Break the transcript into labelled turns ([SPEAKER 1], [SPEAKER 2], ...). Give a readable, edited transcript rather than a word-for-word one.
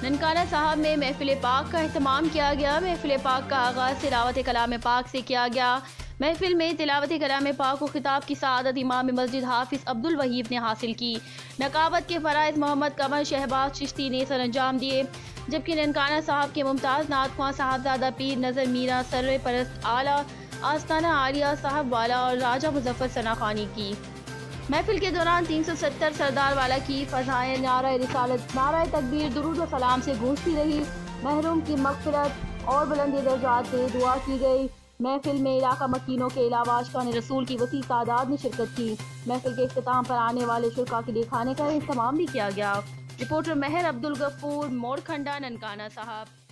[SPEAKER 1] ननकाना साहब में महफिल पाक का एहतमाम किया गया। महफिल पाक का आगाज़ तिलावत कलाम पाक से किया गया। महफिल में तिलावत कलाम पाक को खिताब की सआदत इमाम मस्जिद हाफिज़ अब्दुल वहीद ने हासिल की। नकाबत के फ़राइज़ मोहम्मद कमर शहबाज चिश्ती ने सर अंजाम दिए, जबकि ननकाना साहब के मुमताज़ नात ख्वां साहबजादा पीर नज़र मीरा सर्रे परस्त आला आस्ताना आलिया साहब वाला और राजा मुजफ्फर सना खानी की। महफिल के दौरान 370 सरदार वाला की फ़ज़ाएं नारा रिसालत, नारा तकबीर, दुरूद व सलाम से गूंजती रही। महरूम की मग़फ़िरत और बुलंदी दर्जात के लिए दुआ की गई। महफिल में इलाका मकीनों के अलावा आशिकान रसूल की वसी तादाद ने शिरकत की। महफिल के इख्तिताम पर आने वाले शुरका के लिए खाने का इंतजाम भी किया गया। रिपोर्टर महर अब्दुल गफूर, मोरखंडा, ननकाना साहब।